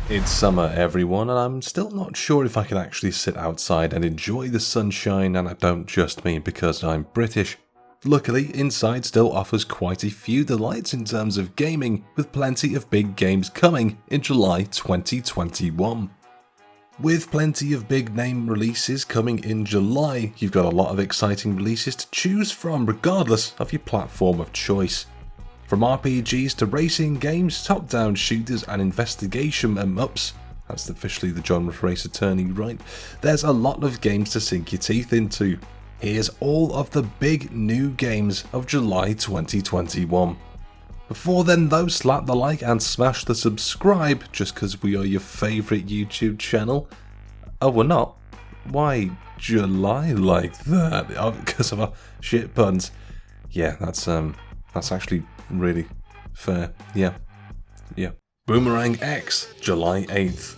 It's summer, everyone, and I'm still not sure if I can actually sit outside and enjoy the sunshine, and I don't just mean because I'm British. Luckily, inside still offers quite a few delights in terms of gaming, with plenty of big games coming in July 2021. With plenty of big name releases coming in July, you've got a lot of exciting releases to choose from regardless of your platform of choice. From RPGs to racing games, top-down shooters and investigation em-ups, that's officially the genre for Ace Attorney, right? There's a lot of games to sink your teeth into. Here's all of the big new games of July 2021. Before then though, slap the like and smash the subscribe, just because we are your favourite YouTube channel. Oh, we're not? Why July like that? Oh, because of our shit puns. Yeah, that's actually really fair. Yeah. Boomerang X, July 8th.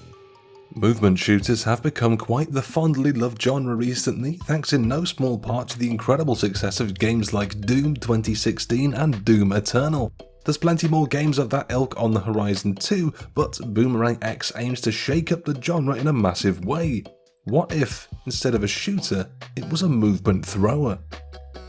Movement shooters have become quite the fondly loved genre recently, thanks in no small part to the incredible success of games like Doom 2016 and Doom Eternal. There's plenty more games of that ilk on the horizon too, but Boomerang X aims to shake up the genre in a massive way. What if, instead of a shooter, it was a movement thrower?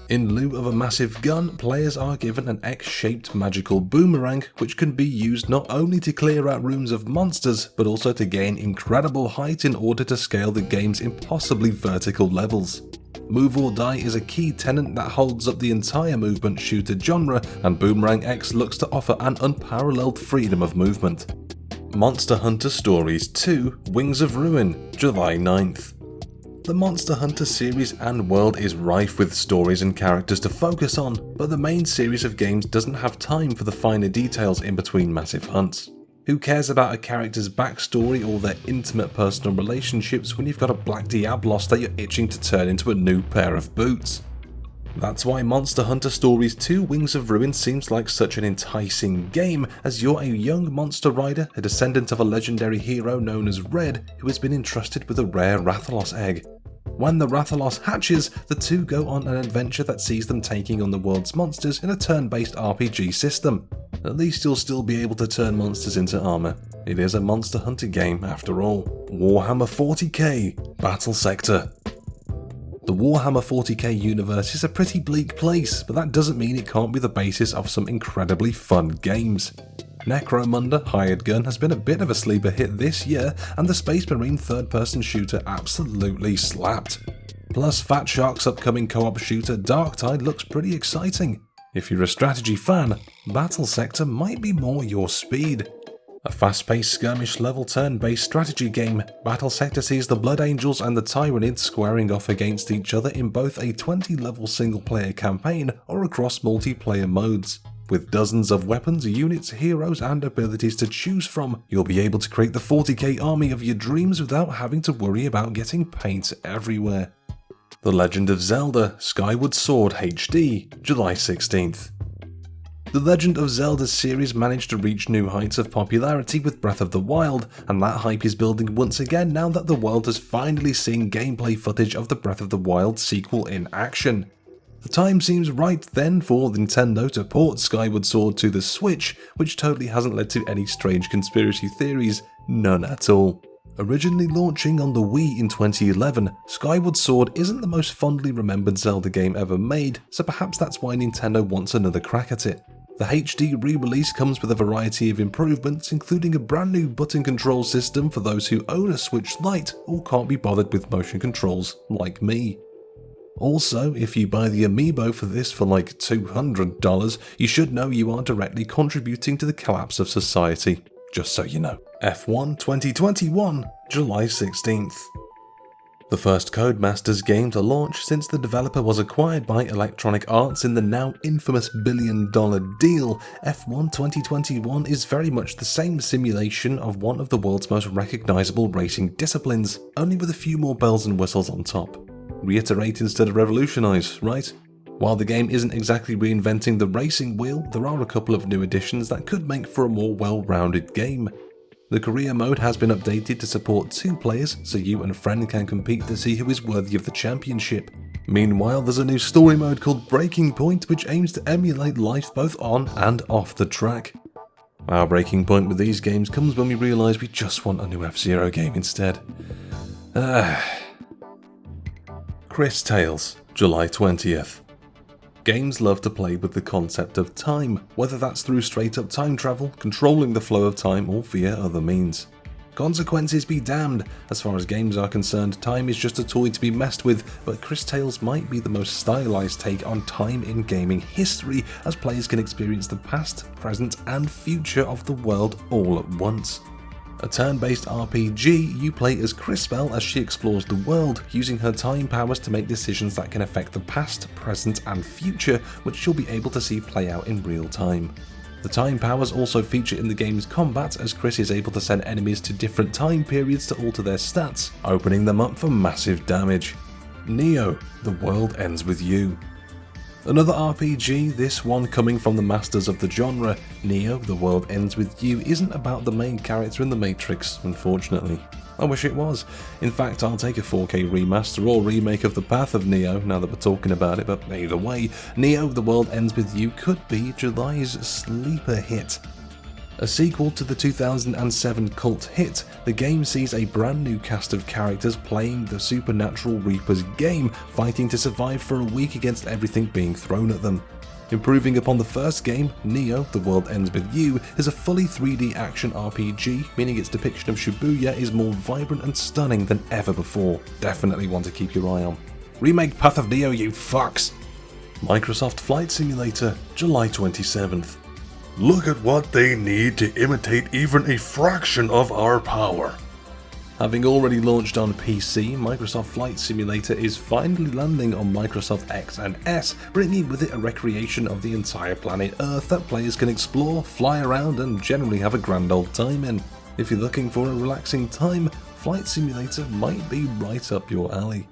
In lieu of a massive gun, players are given an X-shaped magical boomerang, which can be used not only to clear out rooms of monsters, but also to gain incredible height in order to scale the game's impossibly vertical levels. Move or die is a key tenet that holds up the entire movement shooter genre, and Boomerang X looks to offer an unparalleled freedom of movement. Monster Hunter Stories 2: Wings of Ruin, July 9th. The Monster Hunter series and world is rife with stories and characters to focus on, but the main series of games doesn't have time for the finer details in between massive hunts. Who cares about a character's backstory or their intimate personal relationships when you've got a Black Diablos that you're itching to turn into a new pair of boots? That's why Monster Hunter Stories 2: Wings of Ruin seems like such an enticing game, as you're a young monster rider, a descendant of a legendary hero known as Red, who has been entrusted with a rare Rathalos egg. When the Rathalos hatches, the two go on an adventure that sees them taking on the world's monsters in a turn-based RPG system. At least you'll still be able to turn monsters into armor. It is a Monster Hunter game after all. Warhammer 40k, Battlesector. The Warhammer 40k universe is a pretty bleak place, but that doesn't mean it can't be the basis of some incredibly fun games. Necromunda Hired Gun has been a bit of a sleeper hit this year, and the Space Marine third-person shooter absolutely slapped. Plus, Fat Shark's upcoming co-op shooter Darktide looks pretty exciting. If you're a strategy fan, Battlesector might be more your speed. A fast-paced skirmish-level turn-based strategy game, Battlesector sees the Blood Angels and the Tyranids squaring off against each other in both a 20-level single-player campaign or across multiplayer modes. With dozens of weapons, units, heroes and abilities to choose from, you'll be able to create the 40k army of your dreams without having to worry about getting paint everywhere. The Legend of Zelda Skyward Sword HD, July 16th. The Legend of Zelda series managed to reach new heights of popularity with Breath of the Wild, and that hype is building once again now that the world has finally seen gameplay footage of the Breath of the Wild sequel in action. The time seems right then for Nintendo to port Skyward Sword to the Switch, which totally hasn't led to any strange conspiracy theories, none at all. Originally launching on the Wii in 2011, Skyward Sword isn't the most fondly remembered Zelda game ever made, so perhaps that's why Nintendo wants another crack at it. The HD re-release comes with a variety of improvements, including a brand new button control system for those who own a Switch Lite or can't be bothered with motion controls, like me. Also, if you buy the amiibo for this for like $200, you should know you are directly contributing to the collapse of society, just so you know. F1 2021, July 16th. The first Codemasters game to launch since the developer was acquired by Electronic Arts in the now infamous billion-dollar deal, F1 2021 is very much the same simulation of one of the world's most recognizable racing disciplines, only with a few more bells and whistles on top. Reiterate instead of revolutionize, right? While the game isn't exactly reinventing the racing wheel, there are a couple of new additions that could make for a more well-rounded game. The career mode has been updated to support 2 players, so you and a friend can compete to see who is worthy of the championship. Meanwhile, there's a new story mode called Breaking Point, which aims to emulate life both on and off the track. Our breaking point with these games comes when we realise we just want a new F-Zero game instead. Cris Tales, July 20th. Games love to play with the concept of time, whether that's through straight up time travel, controlling the flow of time, or via other means. Consequences be damned, as far as games are concerned, time is just a toy to be messed with, but Cris Tales might be the most stylized take on time in gaming history, as players can experience the past, present and future of the world all at once. A turn-based RPG, you play as Cris as she explores the world, using her time powers to make decisions that can affect the past, present and future, which she'll be able to see play out in real time. The time powers also feature in the game's combat, as Cris is able to send enemies to different time periods to alter their stats, opening them up for massive damage. Neo, The World Ends With You. Another RPG, this one coming from the masters of the genre. Neo, The World Ends With You isn't about the main character in the Matrix, unfortunately. I wish it was. In fact, I'll take a 4K remaster or remake of the path of Neo now that we're talking about it, but either way, Neo, The World Ends With You could be July's sleeper hit. A sequel to the 2007 cult hit, the game sees a brand new cast of characters playing the Supernatural Reapers game, fighting to survive for a week against everything being thrown at them. Improving upon the first game, Neo, The World Ends With You is a fully 3D action RPG, meaning its depiction of Shibuya is more vibrant and stunning than ever before. Definitely one to keep your eye on. Remake Path of Neo, you fucks! Microsoft Flight Simulator, July 27th. Look at what they need to imitate even a fraction of our power. Having already launched on PC, Microsoft Flight Simulator is finally landing on Microsoft X and S, bringing with it a recreation of the entire planet Earth that players can explore, fly around and generally have a grand old time in. If you're looking for a relaxing time, Flight Simulator might be right up your alley.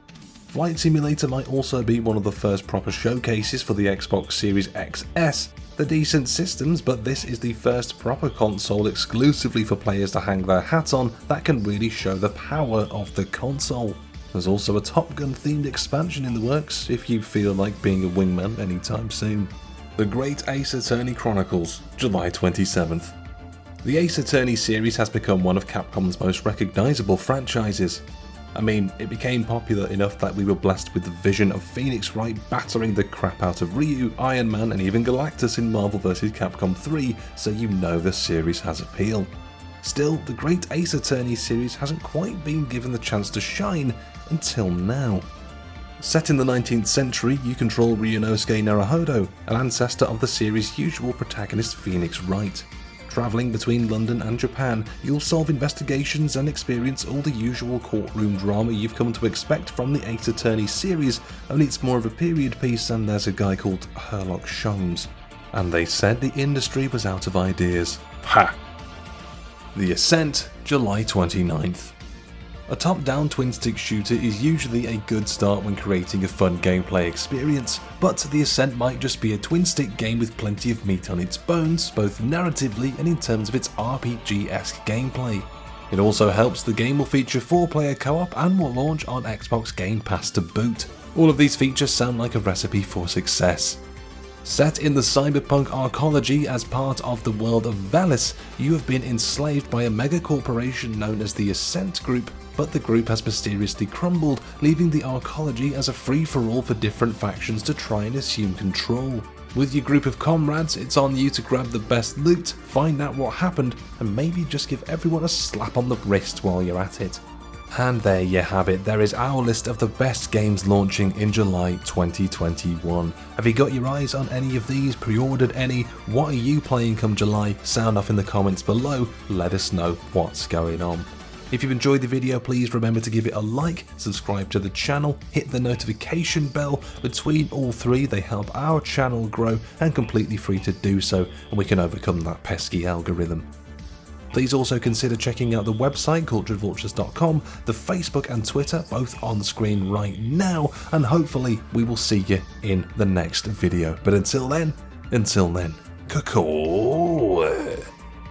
Flight Simulator might also be one of the first proper showcases for the Xbox Series XS. They're decent systems, but this is the first proper console exclusively for players to hang their hat on that can really show the power of the console. There's also a Top Gun themed expansion in the works if you feel like being a wingman anytime soon. The Great Ace Attorney Chronicles, July 27th. The Ace Attorney series has become one of Capcom's most recognisable franchises. I mean, it became popular enough that we were blessed with the vision of Phoenix Wright battering the crap out of Ryu, Iron Man and even Galactus in Marvel vs. Capcom 3, so you know the series has appeal. Still, the Great Ace Attorney series hasn't quite been given the chance to shine until now. Set in the 19th century, you control Ryunosuke Naruhodo, an ancestor of the series' usual protagonist Phoenix Wright. Travelling between London and Japan, you'll solve investigations and experience all the usual courtroom drama you've come to expect from the Ace Attorney series, only it's more of a period piece and there's a guy called Sherlock Sholmes. And they said the industry was out of ideas. Ha! The Ascent, July 29th. A top-down twin-stick shooter is usually a good start when creating a fun gameplay experience, but the Ascent might just be a twin-stick game with plenty of meat on its bones, both narratively and in terms of its RPG-esque gameplay. It also helps the game will feature 4-player co-op and will launch on Xbox Game Pass to boot. All of these features sound like a recipe for success. Set in the cyberpunk arcology as part of the world of Velis, you have been enslaved by a mega corporation known as the Ascent Group, but the group has mysteriously crumbled, leaving the arcology as a free-for-all for different factions to try and assume control. With your group of comrades, it's on you to grab the best loot, find out what happened, and maybe just give everyone a slap on the wrist while you're at it. And there you have it, there is our list of the best games launching in July 2021. Have you got your eyes on any of these, pre-ordered any? What are you playing come July? Sound off in the comments below, let us know what's going on. If you've enjoyed the video, please remember to give it a like, subscribe to the channel, hit the notification bell. Between all three, they help our channel grow and completely free to do so, and we can overcome that pesky algorithm. Please also consider checking out the website culturedvultures.com, the Facebook and Twitter, both on screen right now, and hopefully we will see you in the next video. But until then, caw.